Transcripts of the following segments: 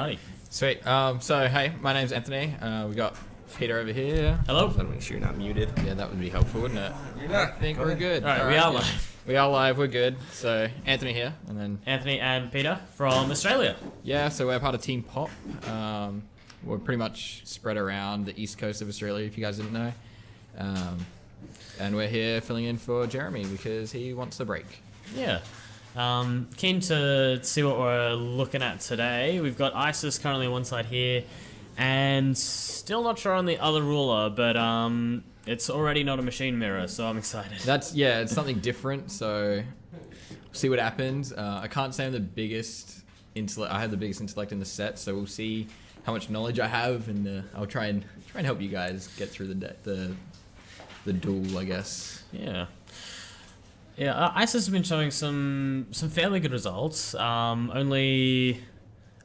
Alrighty. Sweet. So, hey, my name's Anthony. We got Peter over here. Hello. Gotta make sure you're not muted. Yeah, that would be helpful, wouldn't it? You're not. I think we're good. Alright, we are live. We are live, we're good. So, Anthony here, and then... Anthony and Peter from Australia. Yeah, so we're part of Team Pop. We're pretty much spread around the east coast of Australia, if you guys didn't know. And we're here filling in for Jeremy because he wants a break. Yeah. Keen to see what we're looking at today. We've got ISIS currently on one side here, and still not sure on the other ruler, but it's already not a machine mirror, so I'm excited. It's something different, so see what happens. I can't say I'm the biggest intellect. I had the biggest intellect in the set, so we'll see how much knowledge I have, and I'll try and help you guys get through the duel, I guess. Yeah. Yeah, ISIS has been showing some fairly good results. Only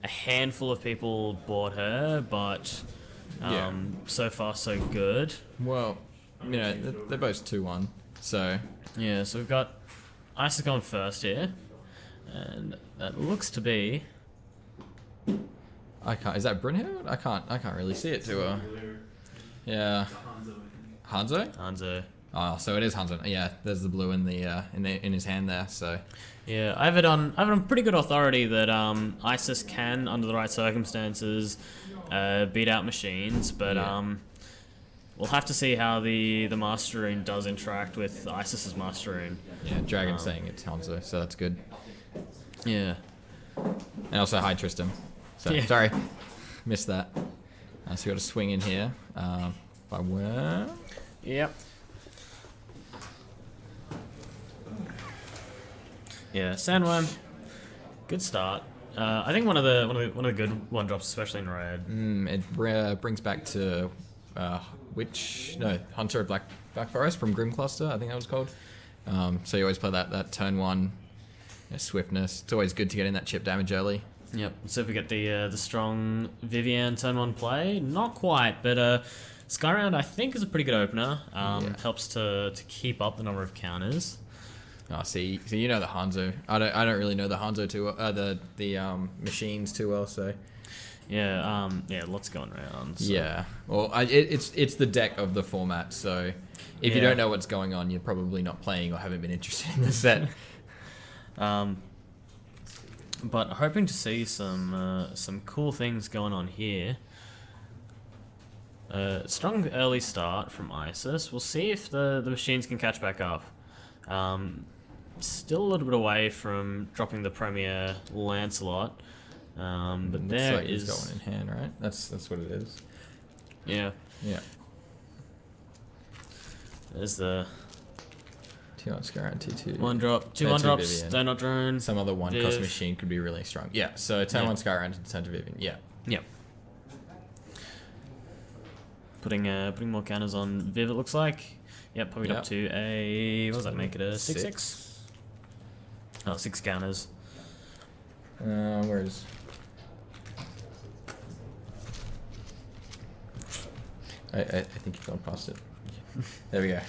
a handful of people bought her, but so far so good. Well, you know, they're both 2-1, so... Yeah, so we've got ISIS going first here, and that looks to be... I can't... Is that Brunhild? I can't really see it too well. Yeah. Hanzo? Hanzo. Oh, so it is Hanzo. Yeah, there's the blue in in his hand there. So yeah, I have it on pretty good authority that ISIS can, under the right circumstances, beat out machines. But we'll have to see how the Master Rune does interact with ISIS's Master Rune. Yeah, Dragon's saying it's Hanzo, so that's good. Yeah. And also hi Tristan. So Yeah. sorry, missed that. So we got a swing in here. By where? Yep. Yeah, Sandworm, good start. I think one of the good one drops, especially in red. It brings back to Hunter of Black Forest from Grim Cluster, I think that was called. So you always play that turn one, swiftness. It's always good to get in that chip damage early. Yep. So if we get the strong Vivian turn one play, not quite, but Skyround I think is a pretty good opener. Helps to keep up the number of counters. Oh, see, you know the Hanzo. I don't really know the Hanzo too well, the machines too well. So yeah, lots going around. So. Yeah, well, it's the deck of the format. So if you don't know what's going on, you're probably not playing or haven't been interested in the set. But hoping to see some cool things going on here. Strong early start from ISIS. We'll see if the machines can catch back up. Still a little bit away from dropping the Premier Lancelot, but there like is going in hand, right? That's what it is. Yeah. Yeah. There's the 2-1 Skyround, T2. one drop, two Turn one two drops. Vivian. Donut drone. Some other one Viv. cost machine could be really strong. Yeah. So turn one Skyround to turn to Vivian. Yeah. Yep. Putting more counters on Viv. It looks like. Yep. Probably up to a. What does that make it? A 6/6. Oh, 6 counters. Where is? I think you've gone past it. There we go.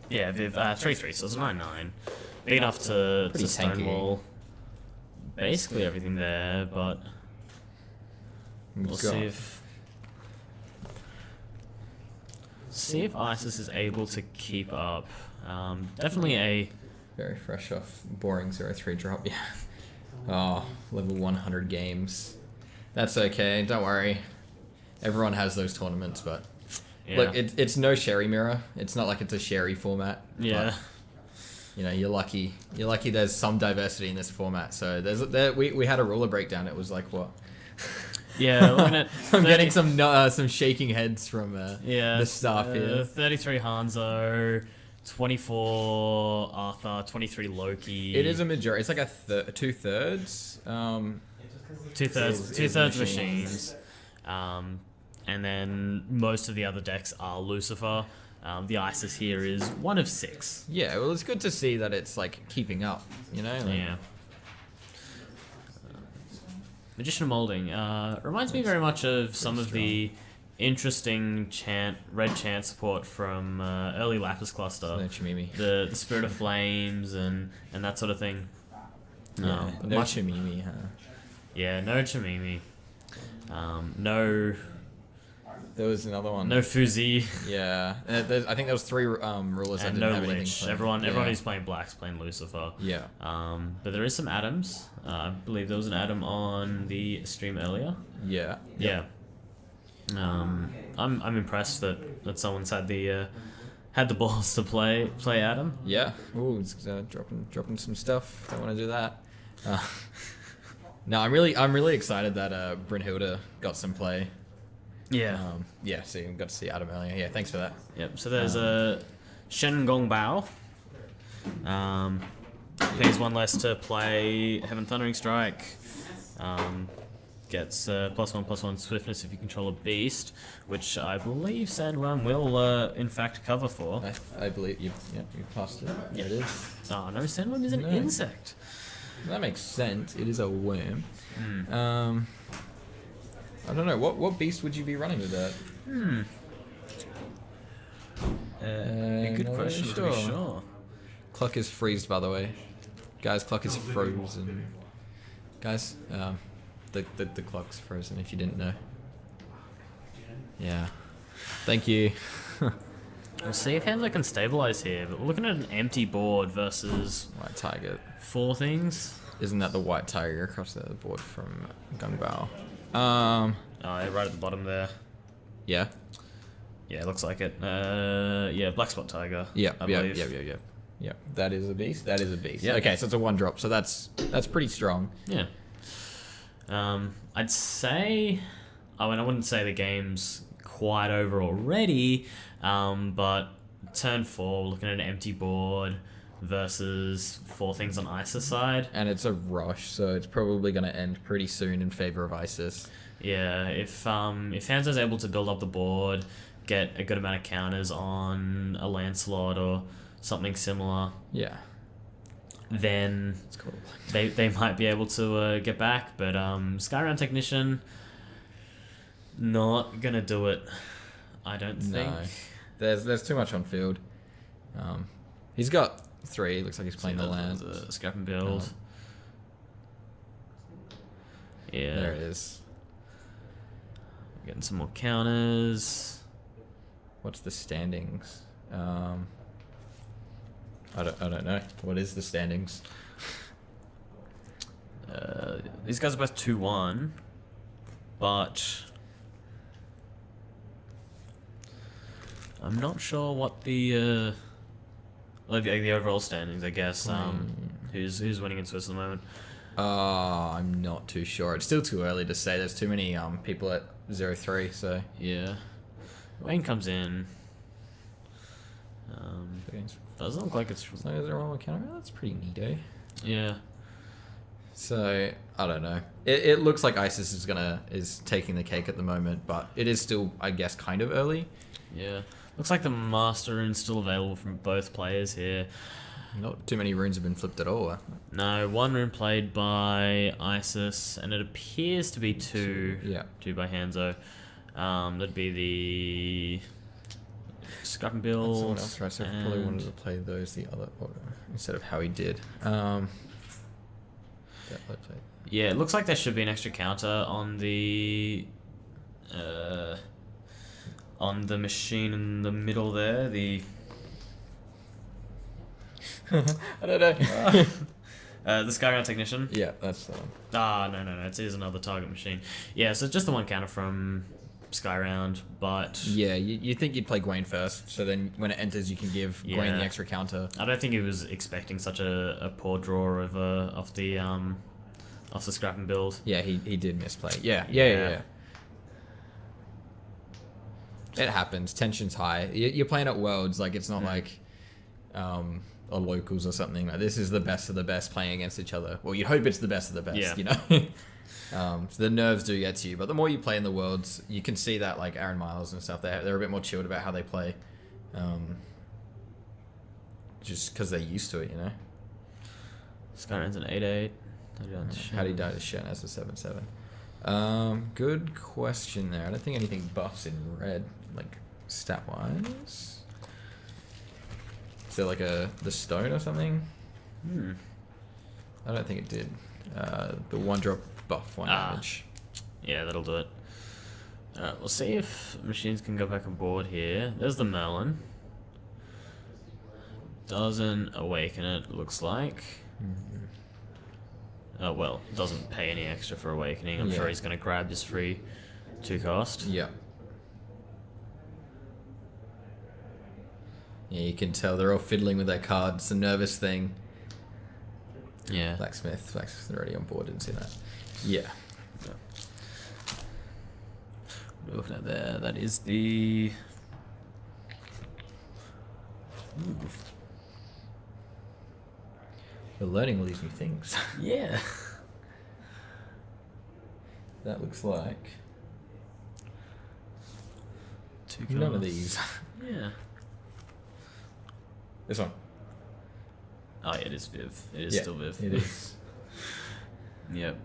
Yeah, Viv 3/3, so it's 9/9. Big enough to Pretty stonewall basically everything there, but we'll see if ISIS is able to keep up. Definitely a Very fresh off boring 0-3 drop. Yeah. Oh, level 100 games. That's okay. Don't worry. Everyone has those tournaments, but look, it's no Sherry mirror. It's not like it's a Sherry format. Yeah. But, you know, you're lucky. You're lucky. There's some diversity in this format. So we had a ruler breakdown. It was like what? Yeah, looking at I'm getting some shaking heads from the staff here. 33 Hanzo, 24 Arthur, 23 Loki. It is a majority. It's like a 2/3. Two-thirds machines. And then most of the other decks are Lucifer. The ISIS here is 1 of 6. Yeah, well, it's good to see that it's like keeping up, you know? Like, Yeah. Magician Molding reminds me very much of some of the interesting red chant support from early Lapis Cluster. No Chimimi. The Spirit of Flames and that sort of thing. No Much, Chimimi, huh? yeah, no Chamimi. No, There was another one. no Fuzi. Yeah, I think there was 3 rulers that And didn't no have anything. Lich. Played. Everyone Yeah. who's playing Black's playing Lucifer. Yeah. But there is some Atoms. I believe there was an Atom on the stream earlier. Yeah. Yeah. I'm impressed that someone's had the balls to play Atom. Yeah. Ooh, it's, dropping some stuff. Don't want to do that. No, I'm really excited that Brynhilde got some play. Yeah. Yeah. See, we got to see Adam earlier. Yeah. Thanks for that. Yep. So there's a Shen Gong Bao. Pays 1 less to play Heaven Thundering Strike. Gets +1/+1 swiftness if you control a beast, which I believe Sandworm will in fact cover for. I believe you. Yeah, you passed it. There it is. Oh no, Sandworm is an No. insect. That makes sense. It is a worm. Mm. I don't know. What beast would you be running with that? A good not question really to be sure. sure. Clock is freezed, by the way. Guys, clock is frozen. Guys, the clock's frozen if you didn't know. Yeah. Thank you. We'll see if Hanzo can stabilize here, but we're looking at an empty board versus White Tiger. 4 things. Isn't that the White Tiger across the board from Gungbao? Oh, yeah, right at the bottom there. Yeah. Yeah, it looks like it. Yeah, Black Spot Tiger. Yep, I yep, believe. yep. Yep. That is a beast. That is a beast. Yep. Okay, so it's a 1-drop. So that's pretty strong. Yeah. I'd say, I wouldn't say the game's quite over already, but turn 4, we're looking at an empty board versus 4 things on Isis side. And it's a rush, so it's probably going to end pretty soon in favor of Isis. Yeah, if Hanzo's able to build up the board, get a good amount of counters on a Lancelot or something similar, Yeah. then It's cool. they might be able to get back. But Skyround Technician, not gonna do it, I don't think. No. There's too much on field. He's got 3. Looks like he's playing the land. A scrap and build. Yeah, There it is. getting some more counters. What's the standings? I don't know. What is the standings? These guys are both 2-1, but I'm not sure what the overall standings. I guess who's winning in Swiss at the moment. I'm not too sure. It's still too early to say. There's too many people at 0-3, so Yeah, Wayne comes in. Doesn't look like it's. as long as they're all counter, that's pretty neato. Yeah. So I don't know. It looks like Isis is taking the cake at the moment, but it is still, I guess, kind of early. Yeah. Looks like the Master Rune's still available from both players here. Not too many runes have been flipped at all. No, 1 rune played by Isis, and it appears to be 2. Yeah. 2 by Hanzo. That'd be the Scrap and Build. Someone else right, so probably wanted to play those the other order instead of how he did. Yeah, it looks like there should be an extra counter on the machine in the middle there. The I don't know. the Skyround Technician. Yeah, that's the one. No, it is another target machine. Yeah, so it's just the 1 counter from Skyround, but Yeah, you think you'd play Gwaine first, so then when it enters, you can give Gwaine the extra counter. I don't think he was expecting such a poor draw off the Scrap and Build. Yeah, he did misplay. Yeah. It happens. Tension's high. You're playing at Worlds, like it's not like or locals or something. Like this is the best of the best playing against each other. Well, you hope it's the best of the best, you know. So the nerves do get to you, but the more you play in the Worlds, you can see that like Aaron Miles and stuff. They're a bit more chilled about how they play, just because they're used to it, you know. Skyround's an 8/8. How do you die to Shen as a 7/7? Good question there. I don't think anything buffs in red, like stat wise. Is there like the stone or something? I don't think it did. The 1-drop buff 1 damage. Yeah, that'll do it. Alright, we'll see if machines can go back on board here. There's the Merlin. Doesn't awaken it, looks like. Well, doesn't pay any extra for awakening. I'm sure he's going to grab this free 2-cost. Yeah. Yeah, you can tell they're all fiddling with their cards. It's a nervous thing. Yeah. Blacksmith's already on board. Didn't see that. Yeah. We're looking at there. That is the. We're learning all these new things. Yeah. That looks like 2 none of cards. these. Yeah. This one. Oh yeah, it is Viv. It is still Viv. It is. Yep.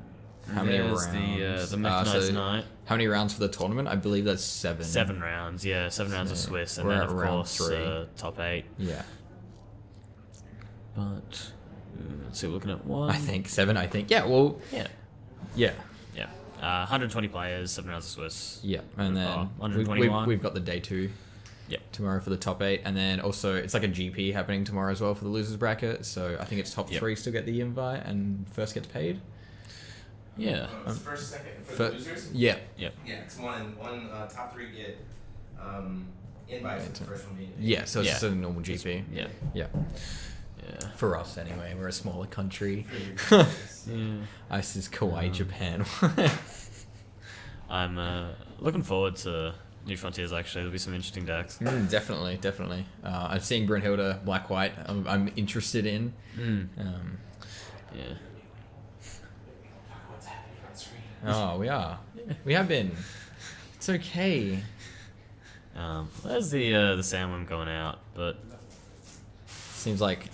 How many There's rounds? The Mechanized So Knight. how many rounds for the tournament? I believe that's 7. 7 rounds, yeah. 7 rounds of So Swiss, and we're then at of round course 3. top 8. Yeah. But let's see, we're looking at 1. I think 7. I think. Yeah. Well. Yeah. Yeah. Yeah. 120 players, 7 rounds of Swiss. Yeah. And then 121. we've got the day 2. Yep. Tomorrow for the top 8, and then also it's like a GP happening tomorrow as well for the losers bracket. So I think it's top 3 still get the invite, and first gets paid. Yeah. It's first, second for the losers. Yeah. Yep. Yeah, it's one top 3 get invites for the first one being. Yeah. So it's Yeah. just a normal GP. Yeah. Yeah. Yeah. For us anyway, we're a smaller country. Yeah. Ice is Kawaii, Japan. I'm looking forward to New Frontiers. Actually, there'll be some interesting decks. Definitely. I'm seeing Brunhilde Black White. I'm interested in. Yeah. What's happening on screen? Oh, we are. We have been. It's okay. There's the Sandworm going out, but Seems like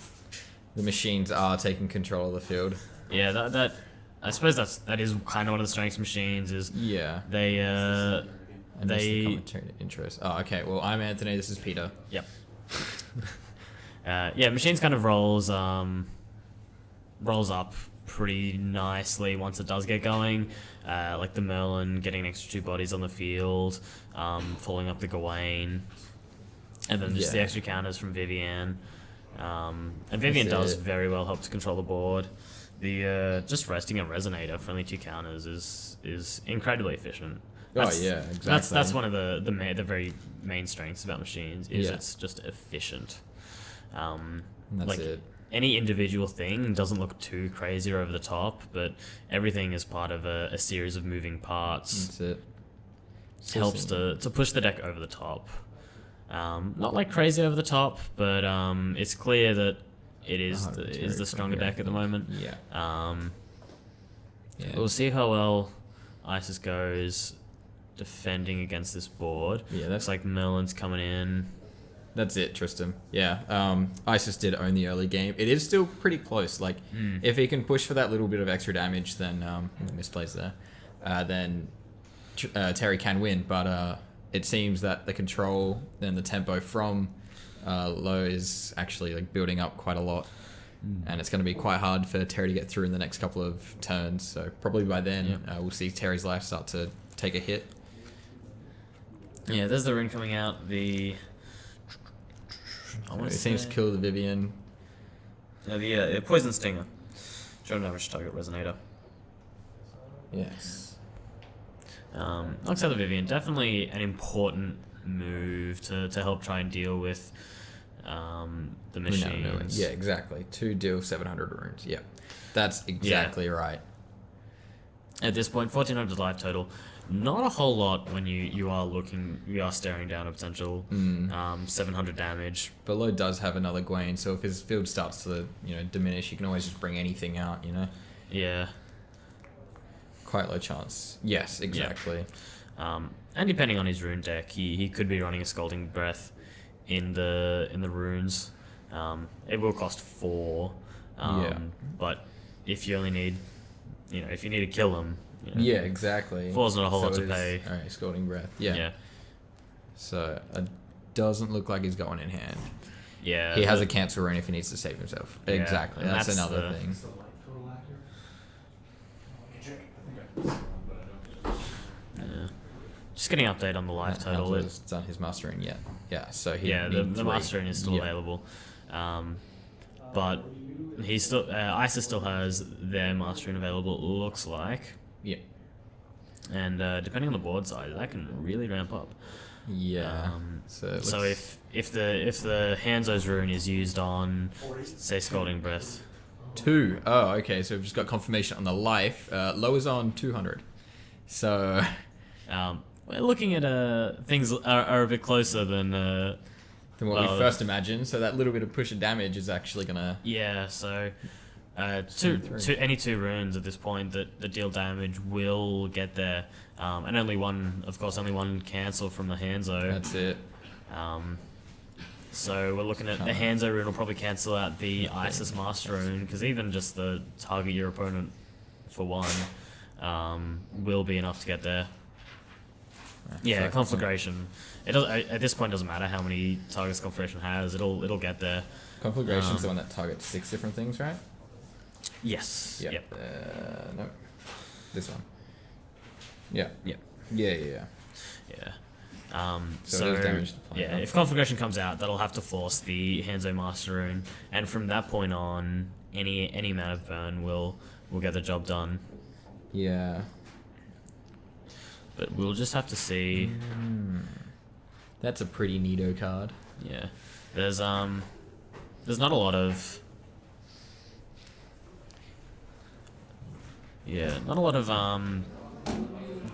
the machines are taking control of the field. yeah, that I suppose that is kind of one of the strengths of machines is Yeah. they I missed the they commentary interest. Oh, okay. Well, I'm Anthony. This is Peter. yep. Yeah, machines kind of rolls up pretty nicely once it does get going. Like the Merlin getting an extra 2 bodies on the field, following up the Gawain, and then just the Yeah. extra counters from Vivian. And Vivian That's does it. very well help to control the board. The just resting a Resonator for only 2 counters is incredibly efficient. That's, yeah, exactly. That's one of the very main strengths about machines is Yeah. it's just efficient. And that's Like it. any individual thing doesn't look too crazy or over the top, but everything is part of a series of moving parts. That's it. Helps to push the deck over the top. Not like crazy over the top, but it's clear that it is the stronger deck at the moment. Yeah. Yeah. We'll see how well Isis goes defending against this board. Yeah, Looks like Merlin's coming in. That's it, Tristan. Yeah. Isis did own the early game. It is still pretty close. Like, if he can push for that little bit of extra damage, then misplays there. Then Terry can win. But it seems that the control and the tempo from Low is actually like building up quite a lot, and it's going to be quite hard for Terry to get through in the next couple of turns. So probably by then we'll see Terry's life start to take a hit. Yeah, there's the rune coming out. I want It to seems to kill the Vivian. the Poison Stinger. Show damage target Resonator. Yes. Looks like the Vivian, definitely an important move to help try and deal with the machines. Yeah, exactly. 2 deal 700 runes. Yeah, that's exactly right. At this point, 1400 life total. Not a whole lot when you are staring down a potential 700 damage. But Lo does have another Gwain, so if his field starts to diminish, you can always just bring anything out. Yeah. Quite low chance. Yes, exactly. And depending on his rune deck, he could be running a Scalding Breath in the runes. It will cost 4. But if you only need, if you need to kill him, Yeah, exactly. 4's not a whole lot to it is- pay. All right, Scalding Breath. Yeah. Yeah. So it doesn't look like he's going in hand. Yeah. He has a cancel rune if he needs to save himself. Yeah, Exactly. and That's that's another the- thing. Is the light total Just getting an update on the life total. Has done his mastering yet. Yeah, so he Yeah, the mastering is still available. But he still ISIS still has their mastering available, it looks like. Yeah. And depending on the board size, that can really ramp up. Yeah. So if the Hanzo's rune is used on, say, Scalding Breath. 2. Oh, okay. So we've just got confirmation on the life. Lowers on 200. So we're looking at things are a bit closer than what we first imagined. So that little bit of push of damage is actually gonna. Yeah. So. Any two runes at this point that deal damage will get there, and only one cancel from the Hanzo. That's it. So we're looking at the Hanzo rune will probably cancel out the Isis Master rune, because even just the target your opponent for one will be enough to get there. Yeah, Conflagration. It does, at this point, doesn't matter how many targets Conflagration has. It'll get there. Conflagration's the one that targets 6 different things, right? Yes. Yep. Yep. No. This one. Yeah. Yep. Yeah. So it does damage the player. yeah, if Conflagration comes out, that'll have to force the Hanzo Master rune, and from that point on, any amount of burn will get the job done. Yeah. But we'll just have to see. That's a pretty neato card. Yeah. There's not a lot of. Yeah, not a lot of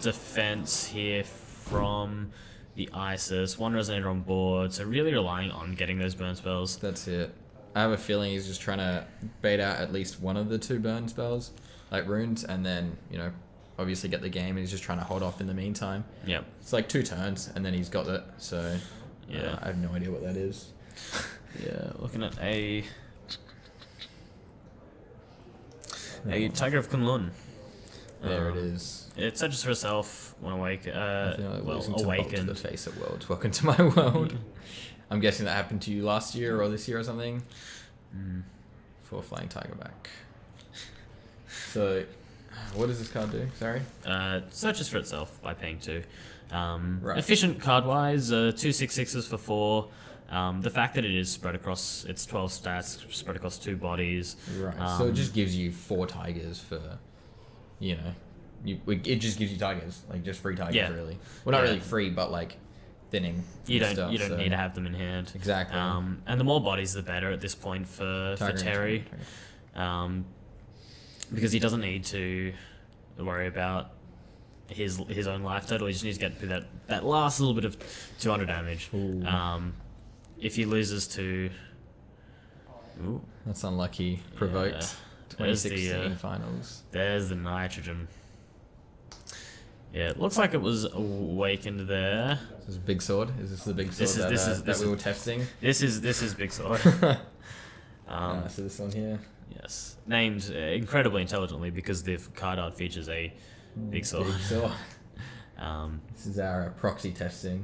defense here from the Isis. One Resonator on board, so really relying on getting those burn spells. That's it. I have a feeling he's just trying to bait out at least one of the 2 burn spells, like runes, and then, obviously get the game, and he's just trying to hold off in the meantime. Yep. It's like 2 turns, and then he's got it, so yeah. I have no idea what that is. Yeah, looking at a Tiger of Kunlun. There it is. It searches for herself when awakened. To the face of world. Welcome to my world. I'm guessing that happened to you last year or this year or something. 4 flying tiger back. So, what does this card do? Sorry. Searches for itself by paying 2. Right. Efficient card wise, 2 6/6s for 4. The fact that it is spread across its 12 stats, spread across 2 bodies. Right. So it just gives you 4 tigers for, it just gives you tigers, like just free tigers, really. Well, not really free, but like thinning. You don't need to have them in hand. Exactly. And the more bodies, the better at this point for Terry, because he doesn't need to worry about his own life total. He just needs to get through that last little bit of 200 damage. If he loses to... Ooh. That's unlucky. Provoked. 2016 finals. There's the nitrogen. Yeah, it looks like it was awakened there. Is this big sword? Is this the big sword that we were testing? This is big sword. So this one here. Yes, named incredibly intelligently because the card art features a big sword. Big sword. This is our proxy testing.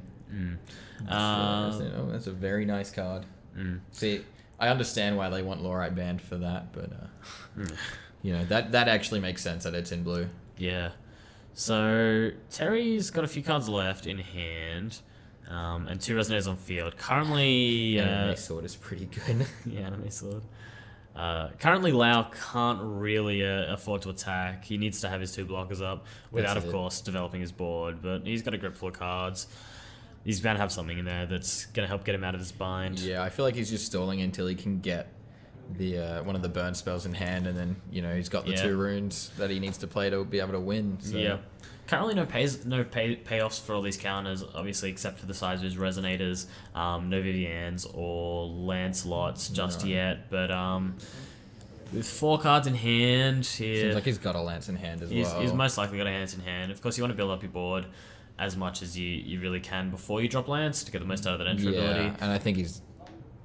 That's a very nice card. See, I understand why they want Lorite banned for that, but that actually makes sense that it's in blue. Yeah. So Terry's got a few cards left in hand, and 2 Resonators on field. Currently, Anime Sword is pretty good. Yeah, Anime Sword. Currently, Lau can't really afford to attack. He needs to have his 2 blockers up without, of course, developing his board. But he's got a grip full of cards. He's bound to have something in there that's going to help get him out of his bind. Yeah, I feel like he's just stalling until he can get the one of the burn spells in hand, and then he's got the 2 runes that he needs to play to be able to win. So. Yeah. Currently, no payoffs for all these counters, obviously, except for the size of his Resonators. No Vivians or Lancelots just yet, but with 4 cards in hand here... Seems like he's got a Lance in hand as well. He's most likely got a Lance in hand. Of course, you want to build up your board as much as you really can before you drop Lance to get the most out of that entry ability. And I think he's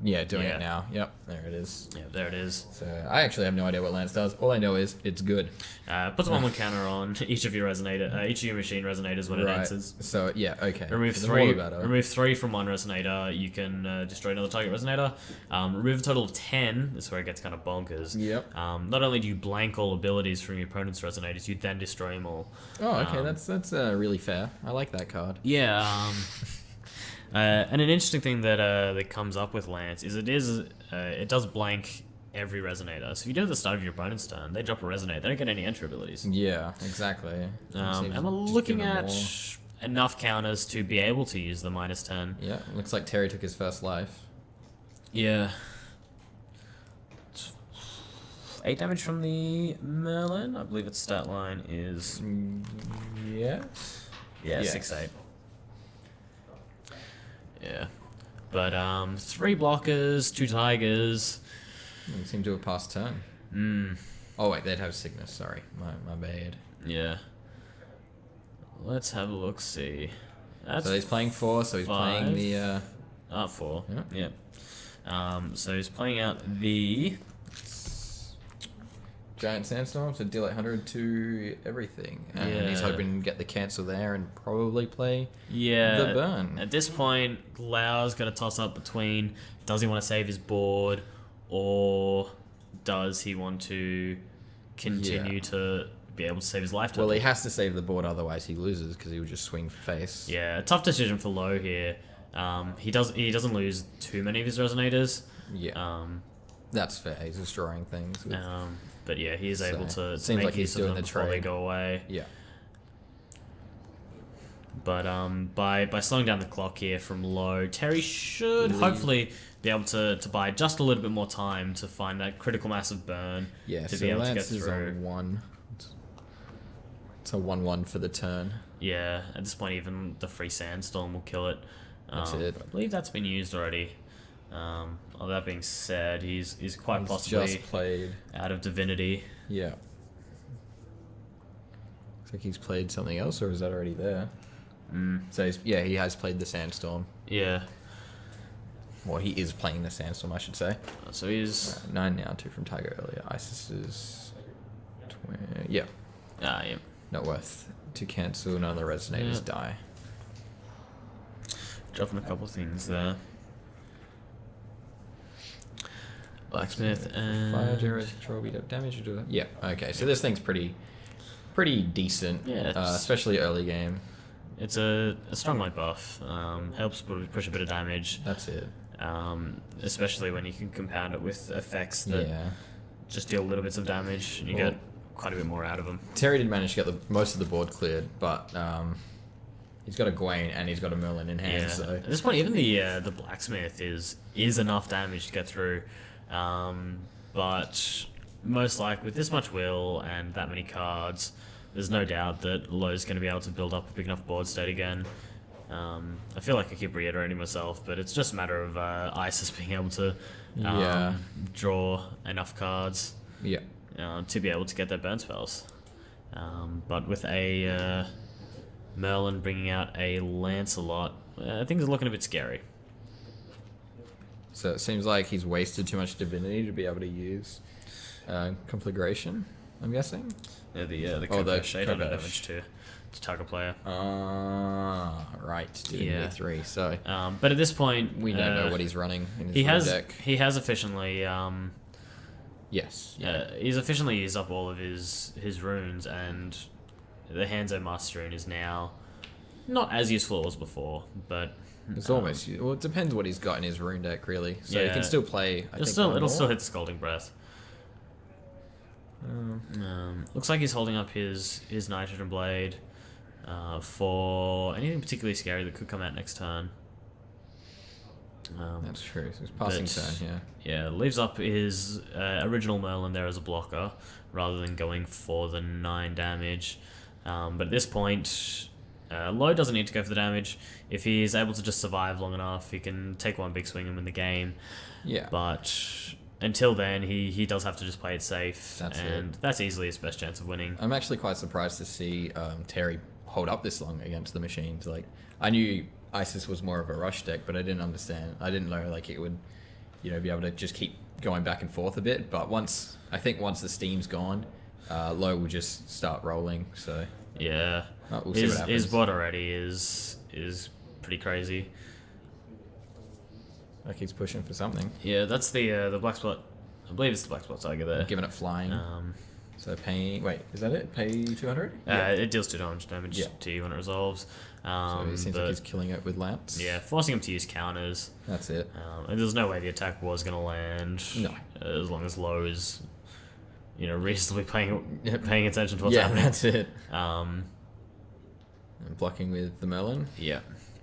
Yeah, doing Yeah. it now. Yep, there it is. Yeah, there it is. So I actually have no idea what Lance does. All I know is it's good. Puts a 1/1 counter on each of your machine resonators when it answers. So yeah, okay. Remove So the more the three. better. Remove 3 from one resonator. You can destroy another target resonator. Remove a total of 10. This is where it gets kind of bonkers. Yep. Not only do you blank all abilities from your opponent's resonators, you then destroy them all. Oh, okay. That's really fair. I like that card. Yeah. And an interesting thing that comes up with Lance is it does blank every resonator. So if you do it at the start of your opponent's turn, they drop a resonator. They don't get any entry abilities. Yeah, exactly. And we're looking at enough counters to be able to use the -10. Yeah, looks like Terry took his first life. Yeah. 8 damage from the Merlin. I believe its stat line is Yes. yeah, Yes. 6/8. Yeah. But 3 blockers, 2 tigers. They seem to have passed turn. Oh wait, they'd have sickness. Sorry, my bad. Yeah. Let's have a look. See. That's So he's playing 4. So he's playing the. 4. Yeah. Yeah. So he's playing out the Giant Sandstorm, so deal 800 to everything. And he's Yeah. hoping to get the cancel there and probably play yeah. the burn. At this point, Lau's got to toss up between does he want to save his board or does he want to continue to be able to save his life total? Well, he has to save the board, otherwise he loses because he would just swing for face. Yeah, a tough decision for Lo here. He doesn't lose too many of his resonators. Yeah, that's fair. He's destroying things. But yeah, he is able to seems make like he's use of doing them the before they trade. go away. Yeah. But by slowing down the clock here from Low, Terry should hopefully be able to buy just a little bit more time to find that critical mass of burn Yeah, to so be able Lance to get is through. on 1. It's a 1/1 for the turn. Yeah, at this point even the free sandstorm will kill it. That's it. I believe that's been used already. All that being said, he's quite He's possibly just played. out of divinity. Yeah. Looks like he's played something else, or is that already there? So he has played the Sandstorm. Yeah. Well, he is playing the Sandstorm, I should say. So he's 9 now, 2 from Tiger earlier. Isis is 20. Yeah, yeah. not worth to cancel. None of the resonators die. Dropping a couple things there. Blacksmith and Fire generate control beat up damage. You do that. Yeah. Okay. So this thing's pretty decent. Yeah, it's- especially early game. it's a strong light buff. Helps push a bit of damage. That's it. Especially when you can compound it with effects that Yeah. just deal little bits of damage and you Well- get quite a bit more out of them. Terry did manage to get most of the board cleared, but he's got a Gwaine and he's got a Merlin in hand. Yeah. So At this point, even the blacksmith is enough damage to get through. But most likely with this much will and that many cards, there's no doubt that Lowe's going to be able to build up a big enough board state again. I feel like I keep reiterating myself, but it's just a matter of Isis being able to draw enough cards yeah. to be able to get their burn spells. But with a Merlin bringing out a Lancelot, things are looking a bit scary. So it seems like he's wasted too much divinity to be able to use conflagration, I'm guessing. Yeah, the Oh, the shade on Kovash. damage to target player. Right. Divinity Yeah. 3. So But at this point, we don't know what he's running in his he rune has deck. he has officially Yes. he's officially used up all of his runes, and the Hanzo Master Rune is now not as useful as it was before, but It's almost. Well, it depends what he's got in his rune deck, really. So he Yeah. can still play. I think one it'll more. still hit the Scalding Breath. Looks like he's holding up his Nitrogen Blade for anything particularly scary that could come out next turn. That's true. So he's passing but- turn. Yeah. Yeah, leaves up his original Merlin there as a blocker rather than going for the 9 damage. But at this point, Lowe doesn't need to go for the damage. If he's able to just survive long enough, he can take one big swing and win the game. Yeah. But until then, he does have to just play it safe, That's that's easily his best chance of winning. I'm actually quite surprised to see Terry hold up this long against the machines. Like, I knew Isis was more of a rush deck, but I didn't understand. I didn't know like it would be able to just keep going back and forth a bit. But once the steam's gone, low will just start rolling. So yeah, we'll see what happens. His bot already is pretty crazy. Like he's pushing for something. Yeah, that's the black spot. I believe it's the black spot tiger there. Giving it flying. So paying. Wait, is that it? Pay 200? It deals 200 damage to you when it resolves. So he seems like he's killing it with Lance. Yeah, forcing him to use counters. That's it. And there's no way the attack was going to land. No. As long as low is, reasonably paying attention to what's yeah, happening. That's it. And blocking with the Merlin. Yeah.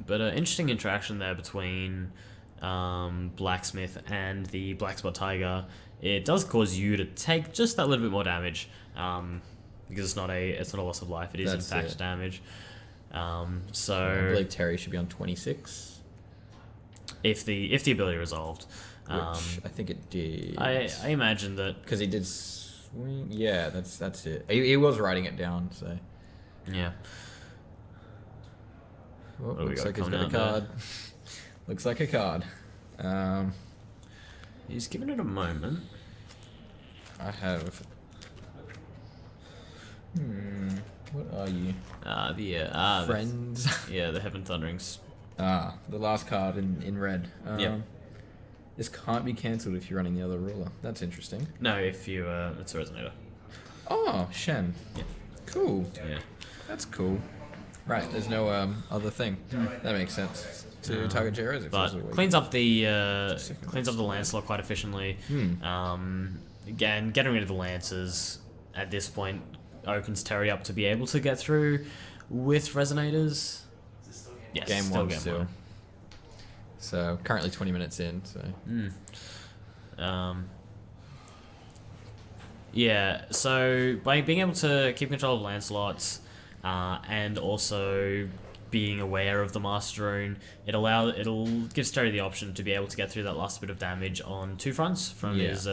But interesting interaction there between Blacksmith and the Black Spot Tiger. It does cause you to take just that little bit more damage, because it's not a loss of life. It is in fact damage. So I believe Terry should be on 26. If the ability resolved, Which I think it did. I imagine that because he did swing. Yeah, that's it. He was writing it down. So yeah. Oh, looks like he's got a card. Looks like a card. He's giving it a moment. I have. What are you? Friends. The Heaven Thunderings. The last card in red. Yeah. This can't be cancelled if you're running the other ruler. That's interesting. No, if you it's a resonator. Oh, Shen. Yeah. Cool. Yeah. That's cool. Right, there's no other thing. That makes sense. To target Jaros if but cleans up the lance slot quite efficiently. Again, getting rid of the lances at this point opens Terry up to be able to get through with resonators. Yes, game still one game still. one. So currently 20 minutes in. So yeah. So by being able to keep control of lance slots, and also being aware of the Master Rune, it'll give Terry the option to be able to get through that last bit of damage on two fronts from his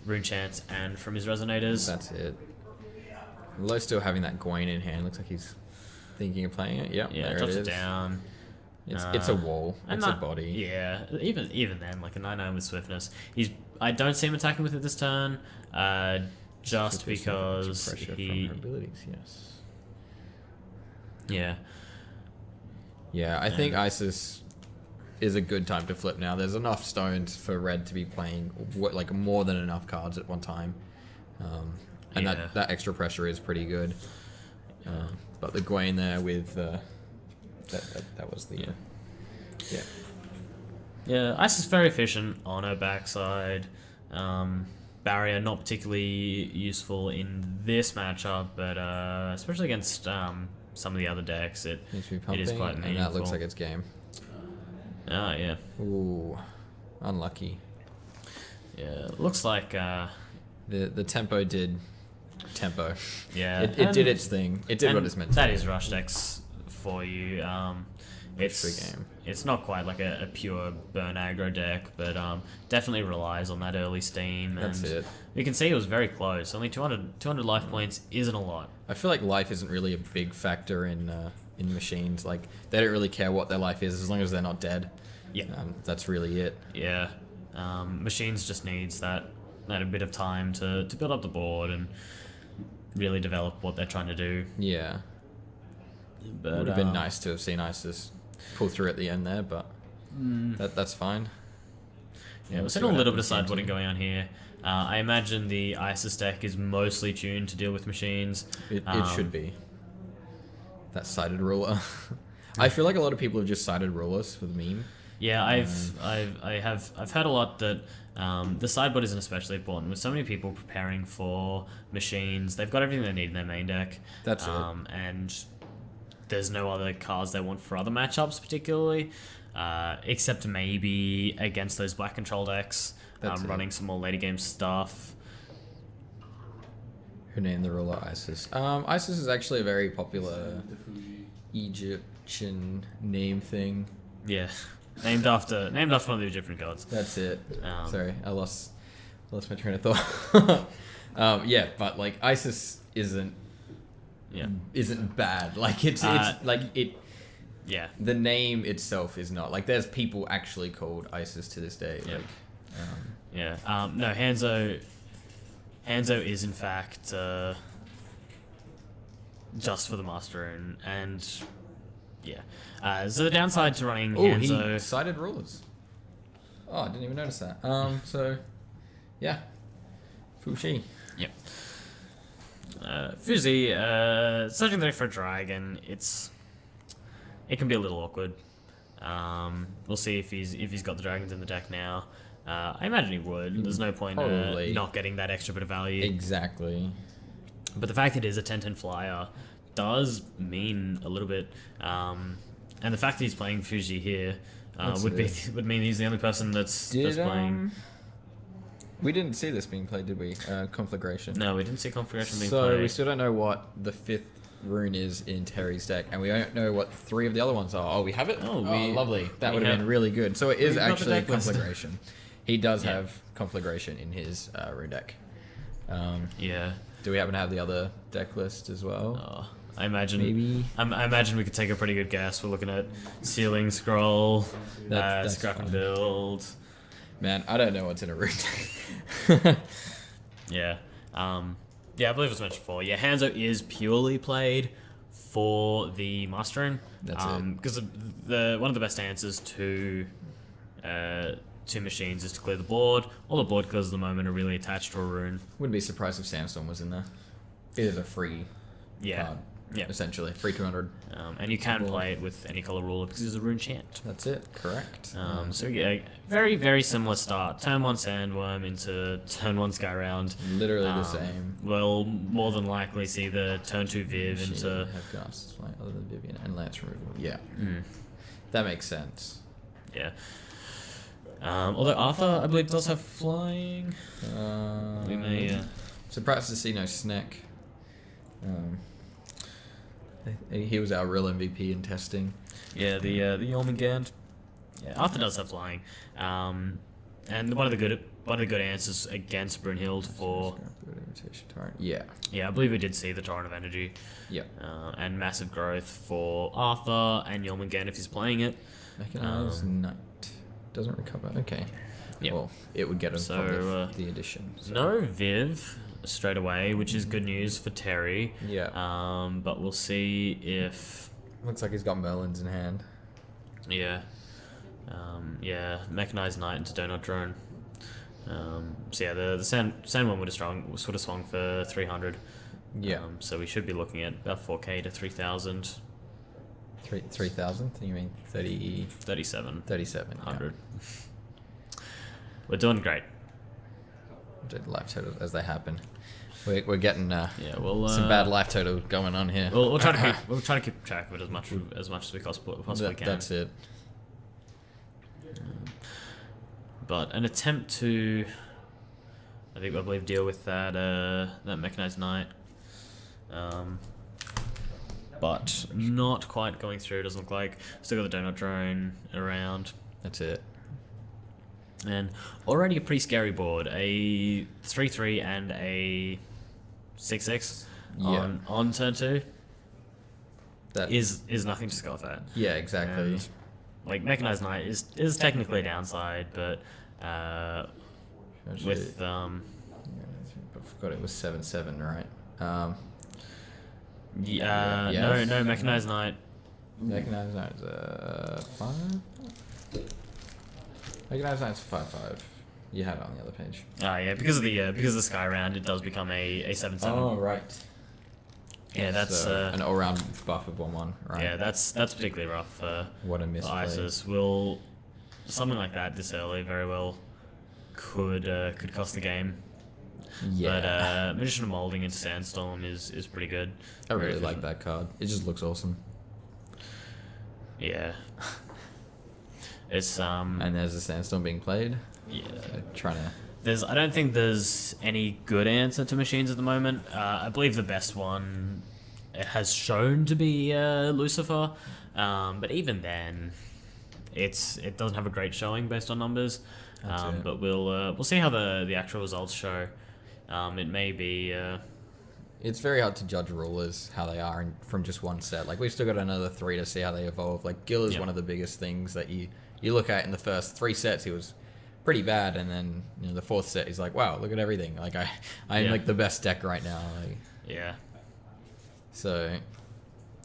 Rune Chant and from his resonators. That's it. Low still having that Gwain in hand. Looks like he's thinking of playing it. Yep, Yeah, there drops it it is. down. It's a wall. It's a body. Yeah, even then, like a 9/9 with swiftness. I don't see him attacking with it this turn, just because pressure he. from her abilities. Yes. Yeah. Yeah, I think Isis is a good time to flip now. There's enough stones for Red to be playing like more than enough cards at one time, and that extra pressure is pretty good. But the Gwain there with that was the Yeah, Ice is very efficient on her backside. Barrier not particularly useful in this matchup, but especially against some of the other decks, it is quite meaningful. and that looks like it's game. Ah, yeah. Ooh, unlucky. Yeah, looks like The tempo did tempo. yeah. It did its thing. It did what it's meant to. That is rush decks for you. It's game. It's not quite like a pure burn aggro deck, but definitely relies on that early steam. That's and it. You can see it was very close. Only 200 life points isn't a lot. I feel like life isn't really a big factor in machines. Like they don't really care what their life is as long as they're not dead. Yeah. That's really it. Yeah. Machines just needs that a bit of time to build up the board and really develop what they're trying to do. Yeah. But, it would have been nice to have seen Isis pull through at the end there, but that's fine. Yeah, we're seeing a little bit of sideboarding going on here. I imagine the Isis deck is mostly tuned to deal with machines. It should be. That sided ruler. I feel like a lot of people have just sided rulers for the meme. Yeah, I've heard a lot that the sideboard isn't especially important. With so many people preparing for machines, they've got everything they need in their main deck. That's it. And there's no other cards they want for other matchups particularly, except maybe against those black control decks, running some more later game stuff. Who named the ruler Isis? Isis is actually a very popular Egyptian name thing. Yeah, named after one of the Egyptian gods. That's it. Sorry, I lost my train of thought. Yeah, but like Isis isn't bad. Like it's like it. Yeah. The name itself is not like there's people actually called Isis to this day. Yeah. Like Yeah. No, Hanzo is in fact just for the Master and yeah. So the downside to running Oh, Hanzo. he cited rulers. Oh, I didn't even notice that. So, yeah. Fushi. Yep. Fuzi, searching the deck for a dragon, it can be a little awkward. We'll see if he's got the dragons in the deck now. I imagine he would. There's no point not getting that extra bit of value. Exactly. But the fact that it is a 10/10 flyer does mean a little bit. And the fact that he's playing Fuji here would mean he's the only person that's playing. We didn't see this being played, did we? Conflagration. No, we didn't see Conflagration being played. So we still don't know what the 5th rune is in Terry's deck, and we don't know what 3 of the other ones are. Oh, we have it? Oh, lovely. That would have been really good. So it is got the actually deck list. Conflagration. He does have Conflagration in his rune deck. Yeah. Do we happen to have the other deck list as well? I imagine. Maybe. I imagine we could take a pretty good guess. We're looking at Sealing Scroll, That's Scrap and fine. Build. Man, I don't know what's in a rune deck. Yeah. Yeah, I believe it was mentioned before. Yeah, Hanzo is purely played for the Mastering. That's it. Because one of the best answers to machines is to clear the board. All the board clears at the moment are really attached to a rune. Wouldn't be surprised if Sandstorm was in there. It is a free card, essentially. Free 200. And you can play it with any color ruler because it's a rune chant. That's it. Correct. So yeah, very, very similar start. Turn 1 Sandworm into turn 1 Sky Round. Literally the same. We'll more than likely see the turn 2 Viv into... Have casts, right, other than Vivian and Lance removal. Yeah. That makes sense. Yeah. Although Arthur, I believe, does have flying. We may... Surprised to see no Snack. He was our real MVP in testing. Yeah, the Jormungand. Yeah, Arthur does have flying. And one of the good answers against Brunhild for... Yeah. Yeah, I believe we did see the Torrent of Energy. Yeah. And massive growth for Arthur and Jormungand if he's playing it. Mechanized Knight. Doesn't recover. Okay. Yep. Well, it would get him So, from the addition. So. No Viv straight away, which is good news for Terry. Yeah. But we'll see if... Looks like he's got Merlins in hand. Yeah. Yeah, Mechanized Knight into Donut Drone. So yeah, the sand one would have swung for 300. Yeah. So we should be looking at about 4k to 3,000. 3,000? You mean 30... 37. 3,700. We're doing great. Life total as they happen. We're getting some bad life total going on here. We'll try to keep track of it as much as we possibly can. That's it. But an attempt to, I believe, deal with that Mechanized Knight, but not quite going through. Doesn't look like. Still got the Donut Drone around. That's it. And already a pretty scary board. A 3/3 and a 6/6 on turn 2. That is nothing to scoff at. Yeah, exactly. And, like, Mechanized Knight is technically a downside, but with I forgot it was 7/7, right? Yes. No Mechanized Knight. Mechanized Knight's 5. Mechanized Knight's 5/5. You had it on the other page. Yeah, because of the Sky Round, it does become a 7/7. Oh right. Yeah, that's an all-round buff of 1/1, right? Yeah, that's particularly rough. What a for misplay. Isis will something like that this early very well could cost the game. Yeah. But Magician of Molding into Sandstorm is pretty good. I Very really like efficient. that card. It just looks awesome. Yeah. It's And there's a Sandstorm being played. yeah. Trying to. I don't think there's any good answer to machines at the moment. I believe the best one has shown to be Lucifer, but even then, it doesn't have a great showing based on numbers. But we'll see how the actual results show. It may be. It's very hard to judge rulers how they are from just one set. Like we've still got another 3 to see how they evolve. Like Gil is one of the biggest things that you look at in the first 3 sets. He was pretty bad, and then the fourth set he's like, wow, look at everything. Like I'm Yeah. like the best deck right now. Like, Yeah. so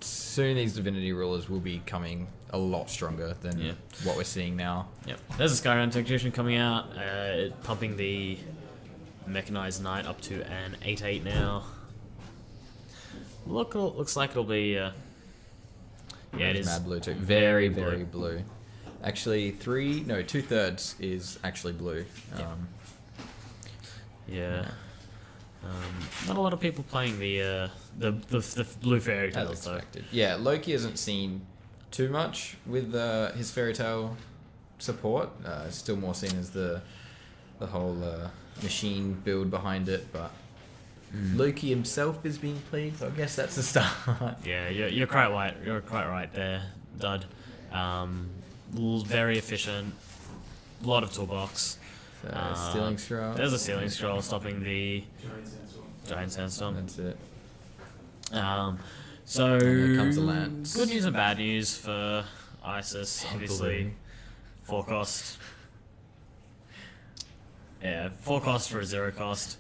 soon these Divinity Rulers will be coming a lot stronger than what we're seeing now. Yep. There's a Skyround Technician coming out, pumping the Mechanized Knight up to an 8/8 now. Looks like it'll be. Yeah, it is. Mad blue too. Very Very blue. Actually, 2/3 is actually blue. Yeah. Not a lot of people playing the blue fairy As tales though. expected. Yeah, Loki hasn't seen too much with his fairy tale support. Still more seen as the whole machine build behind it, but Loki himself is being played, so I guess that's a start. Yeah, you're quite right. You're quite right there, Dud. Very efficient. A lot of toolbox. Stealing Scroll. There's a Sealing Scroll stopping the Giant Sandstorm. That's it. So here comes the Lance. Good news and bad news for Isis, obviously. 4 cost. Yeah, 4 cost for a 0 cost.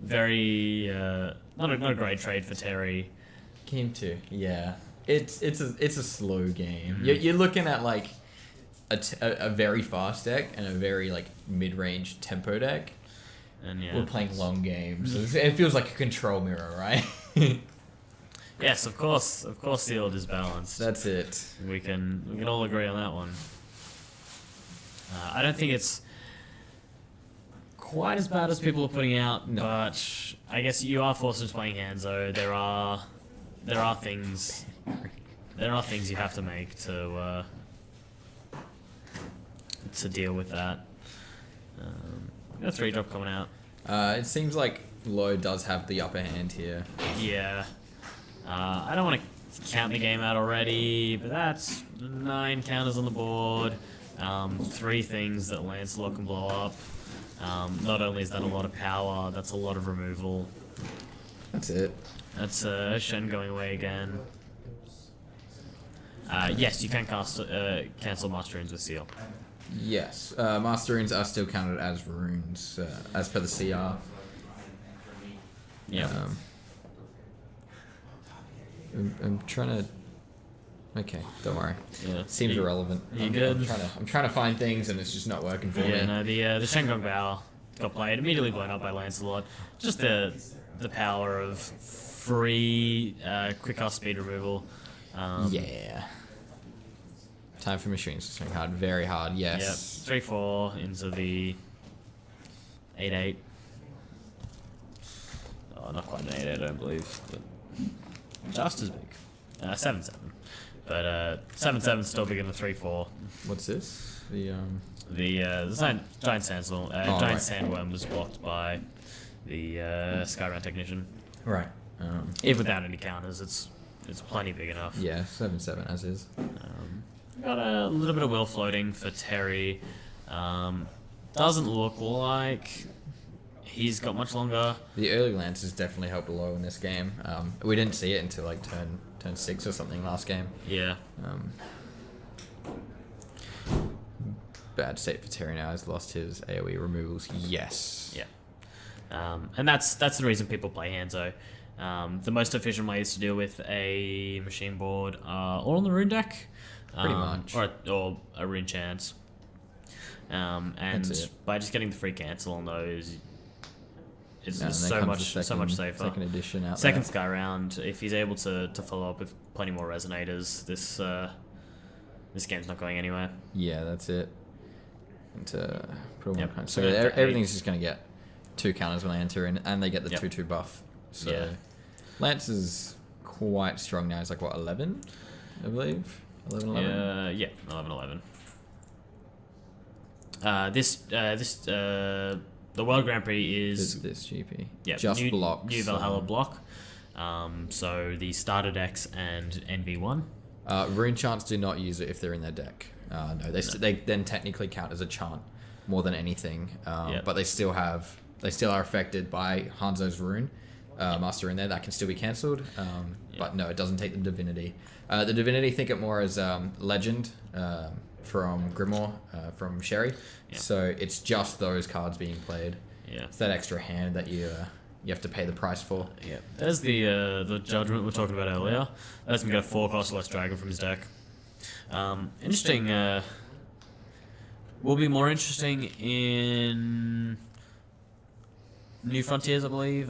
Very not a great trade for Terry. Game 2, yeah. It's a slow game. You're looking at like a very fast deck and a very like mid-range tempo deck. And yeah, We're playing long games. So it feels like a control mirror, right? yes, of course, Sealed is balanced. That's it. We can all agree on that one. I don't think it's quite as bad as people are putting out, but I guess you are forced into playing Hanzo. There are things you have to make to deal with that. Got a 3-drop coming out. It seems like Low does have the upper hand here. Yeah. I don't want to count the game out already, but that's 9 counters on the board. 3 things that Lancelot can blow up. Not only is that a lot of power, that's a lot of removal. That's it. That's Shen going away again. Yes, you can cancel Master Runes with Seal. Yes. Master Runes are still counted as runes, as per the CR. Yeah. I'm trying to... Okay, don't worry. Yeah. Seems irrelevant. You good? I'm trying to find things and it's just not working for me. Yeah, no, the Shengong Bower got played, immediately blown up by Lancelot. Just the power of free quick cast speed removal. Yeah. Time for machines to swing hard. Very hard, yes. Yep. 3/4 into the 8/8. Oh, not quite an 8/8, I don't believe, but just as big. 7/7. But 7/7 is still bigger than 3/4. What's this? The Giant Sandstorm, Giant right. Sandworm was blocked by the Skyround Technician. Right. Even without any counters, it's plenty big enough. Yeah, 7/7 as is. Got a little bit of will floating for Terry. Doesn't look like he's got much longer. The early lances definitely helped Low in this game. We didn't see it until like turn 6 or something last game. Yeah. Bad state for Terry now. He's lost his AoE removals. Yes. Yeah. And that's the reason people play Hanzo. The most efficient ways to deal with a machine board are all on the rune deck. Pretty much. Or a rune chance. And by just getting the free cancel on those, it's just so much safer. Second edition out Second there. Sky Round, if he's able to follow up with plenty more resonators, this game's not going anywhere. Yeah, that's it. And to put all Yep. more counters. So So they're everything's just going to get 2 counters when they enter in, and they get the 2/2 buff. So Yeah. Lance is quite strong now. He's like, what, 11? I believe? 11. Yeah, 11. The World Grand Prix is This GP. yeah, Just new, blocks. New Valhalla block. So the starter decks and NV1. Rune chants do not use it if they're in their deck. No, they then technically count as a chant more than anything. But they still are affected by Hanzo's rune. Master in there, that can still be cancelled. But no, it doesn't take the divinity. The divinity think it more as legend from Grimoire, from Sherry. Yeah. So it's just those cards being played. Yeah. It's that extra hand that you have to pay the price for. Yeah. There's the Judgment we were talking about earlier. That's going to get a 4-cost less dragon from his deck. Interesting. Will be more interesting in New Frontiers, I believe.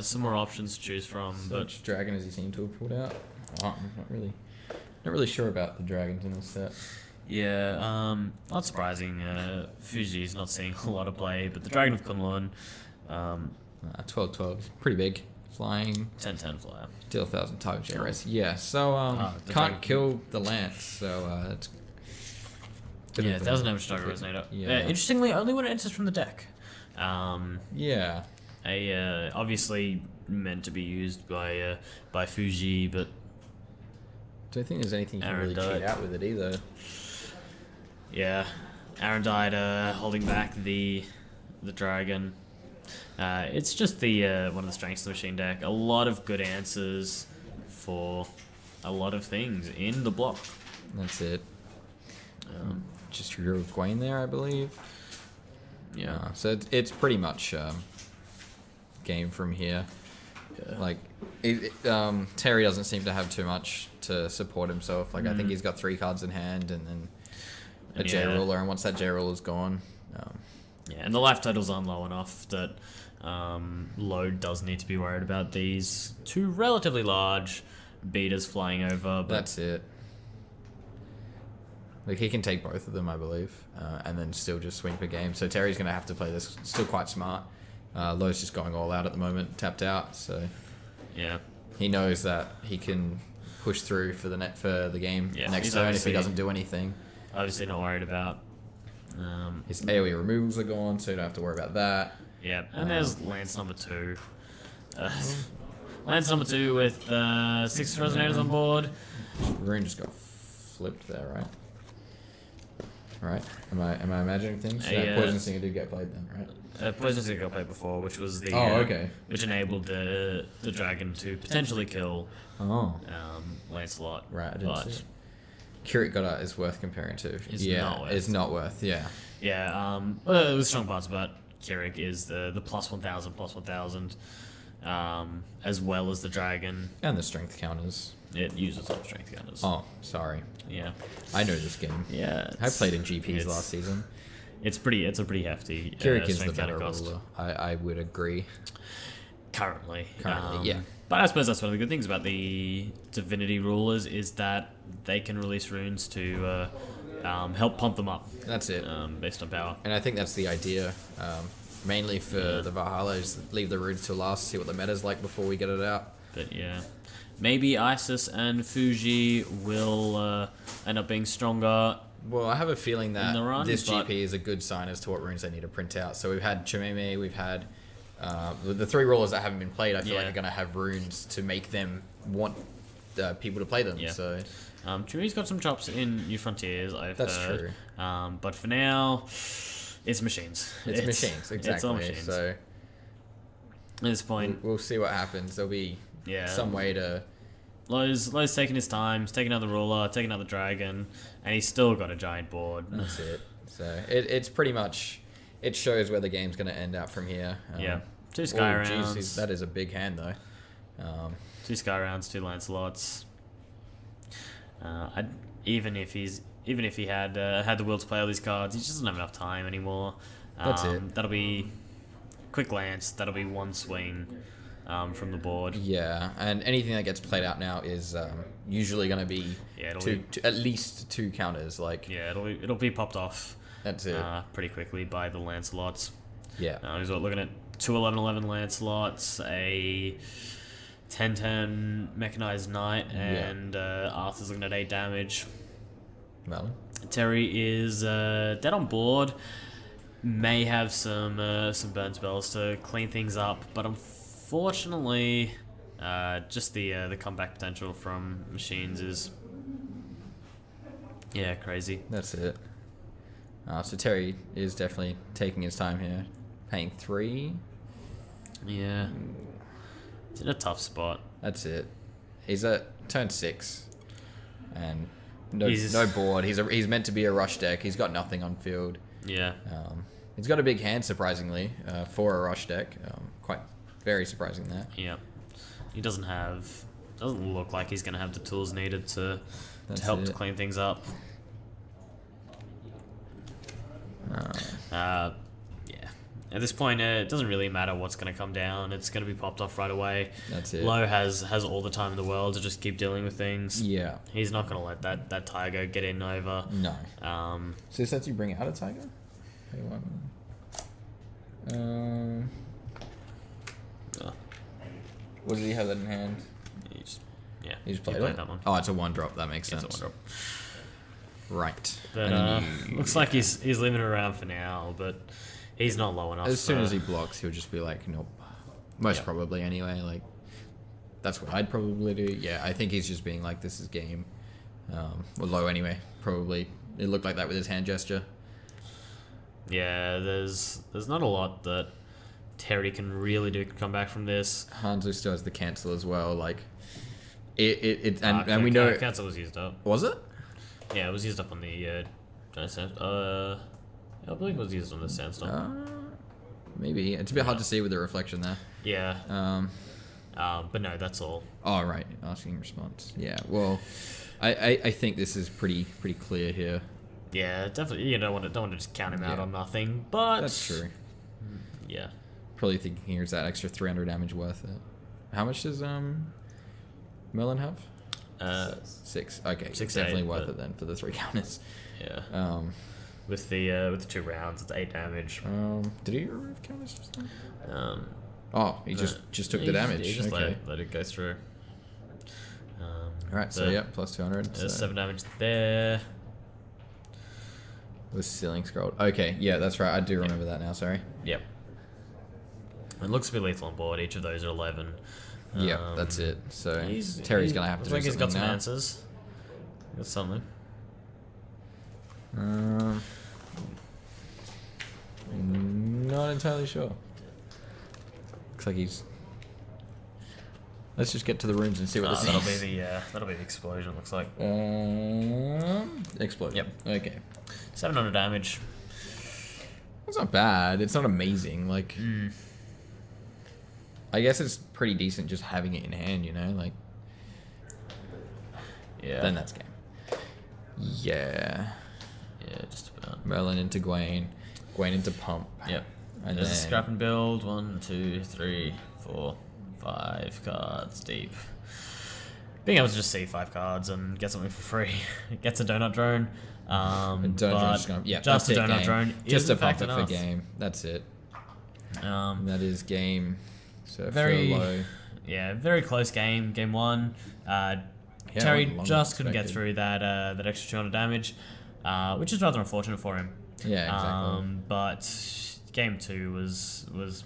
Some more options to choose from. So But which dragon does he seem to have pulled out? Oh, I'm not really sure about the dragons in this set. yeah, not surprising. Fuji's not seeing a lot of play, but the Dragon of Kunlun, 12/12 is pretty big. Flying, 10/10 flyer. deal 1,000 times generous. Yeah, so the can't dragon- kill the lance, so it's Yeah, 1,000 damage Struggle Resonator. Yeah. Interestingly, only when it enters from the deck. yeah. Obviously meant to be used by Fuji, but Don't think there's anything you can Aaron really died. cheat out with it either. yeah, Aaron died holding back the dragon. It's just the one of the strengths of the machine deck. A lot of good answers for a lot of things in the block. That's it. Just drew Gwain there, I believe. Yeah. So it's pretty much game from here. Yeah. Like, Terry doesn't seem to have too much to support himself. Like, I think he's got 3 cards in hand and then a And J yeah. ruler, and once that J ruler's gone, Yeah, and the life totals aren't low enough that Load does need to be worried about these 2 relatively large beaters flying over. But that's it. Like, he can take both of them, I believe, and then still just swing per game. So Terry's going to have to play this still quite smart. Lowe's just going all out at the moment, tapped out, so yeah, he knows that he can push through for the game Yeah, next he's turn if he obviously- doesn't do anything. obviously not worried about. His AoE removals are gone, so you don't have to worry about that. Yeah, and there's Lance number 2. Lance number 2 with 6 resonators on board. Rune just got flipped there, right? Right? Am I imagining things? Yeah. Poison Singer did get played then, right? Poison Singer got played before, which was the Okay. which enabled the dragon to potentially kill Oh, Lancelot. right. I didn't but see it. Curate Goddard is worth comparing to. It's yeah, not worth. it's not worth. Yeah, yeah, well, it was strong parts about Keurig is the +1,000, as well as the dragon. and the strength counters. It uses up strength counters. Oh, sorry. Yeah, I know this game. yeah. I played in GPs it's- last season. It's a pretty hefty. Keurig is the strength counter better cost ruler. I would agree. currently. Yeah. But I suppose that's one of the good things about the Divinity rulers is that they can release runes to help pump them up That's it. based on power. And I think that's the idea. Mainly for the Valhalla is leave the runes to last, see what the meta's like before we get it out. But yeah, maybe Isis and Fuji will end up being stronger. Well, I have a feeling that the run, this but- GP is a good sign as to what runes they need to print out. So we've had Chimeme, we've had the 3 rulers that haven't been played. I feel like Yeah. are going to have runes to make them want people to play them. Yeah. So Chimi's got some chops in New Frontiers, I've That's heard. true. But for now, it's machines. it's machines, exactly. It's all machines. So At this point, we'll see what happens. There'll be yeah. some way to. Lowe's taking his time. He's taking out the ruler, taking out the dragon, and he's still got a giant board. That's it. So it's pretty much. It shows where the game's going to end out from here. Yeah. 2 Sky oh, rounds. geez, that is a big hand though. 2 Sky rounds, 2 Lancelots. Even if he had the will to play all these cards, he just doesn't have enough time anymore. That's it. That'll be quick Lance. That'll be 1 swing from the board. Yeah, and anything that gets played out now is usually going to be Yeah, it'll two, be- at least 2 counters. Like Yeah, it'll be popped off that's it. pretty quickly by the Lancelots. Yeah, He's looking at 2 11/11 Lancelots, a 10/10 Mechanized Knight, and Arthur's looking at 8 damage. well, Terry is dead on board. May have some burn spells to clean things up, but unfortunately, just the comeback potential from machines is crazy. that's it. So Terry is definitely taking his time here, paying 3. Yeah, it's in a tough spot. That's it. He's at turn 6, and no board. He's meant to be a rush deck. He's got nothing on field. Yeah. He's got a big hand, surprisingly, for a rush deck. Quite very surprising that. Yeah. He doesn't look like he's going to have the tools needed to help to clean things up. Yeah. At this point, it doesn't really matter what's going to come down. It's going to be popped off right away. That's it. Lowe has all the time in the world to just keep dealing with things. Yeah. He's not going to let that Tiger get in over. No. So this lets you bring out a Tiger? What did he have that in hand? He just played played that one. Oh, it's a 1-drop. That makes It's sense. a 1-drop. Right. But looks like he's leaving it around for now, but he's not low enough. As soon as he blocks, he'll just be like, nope. Most probably, anyway. Like, that's what I'd probably do. Yeah, I think he's just being like, this is game. Well, low anyway. Probably. It looked like that with his hand gesture. Yeah, there's not a lot that Terry can really do to come back from this. Hanzo still has the cancel as well. Like, and we know cancel was used up. Was it? Yeah, it was used up on the I believe it was used on the Sandstorm. Maybe it's a bit hard to see with the reflection there. Yeah. But no, that's all. Oh right, asking response. Yeah. Well, I think this is pretty clear here. Yeah, definitely. You don't want to just count him out on nothing, but that's true. Yeah. Probably thinking here's that extra 300 damage worth it. How much does Merlin have? 6. Okay, 6 definitely 8, worth it then for the 3 counters. Yeah. With the 2 rounds, it's 8 damage. Did he remove counters just then? He just took he the damage. He just okay. let it go through. Alright, so yeah, plus 200. There's So 7 damage there. was ceiling scrolled. Okay, yeah, that's right. I do remember that now. Sorry. Yep. It looks to be lethal on board. Each of those are 11. Yeah, that's it. So Terry's gonna have to. Looks like he's got some now. answers. Got something. Not entirely sure. Looks like he's. Let's just get to the rooms and see what this that'll is. be the explosion. Looks like Explosion. Yep. Okay. 700 damage. That's not bad. It's not amazing. Like, I guess it's pretty decent just having it in hand. You know, like. Yeah. Then that's game. Yeah. Yeah, just about. Merlin into Gwaine. Gwaine into Pump. Yep. And There's a then scrap and build. 1, 2, 3, 4, 5 cards deep. Being able to just see 5 cards and get something for free. It gets a donut drone. just just a donut game. drone. Just is a in fact pump it for enough. game. That's it. Um, That is game. So very low. Yeah, very close game. Game 1. Yeah, Terry longer just couldn't get expected. through that extra 200 damage, which is rather unfortunate for him. Yeah, exactly. But game 2 was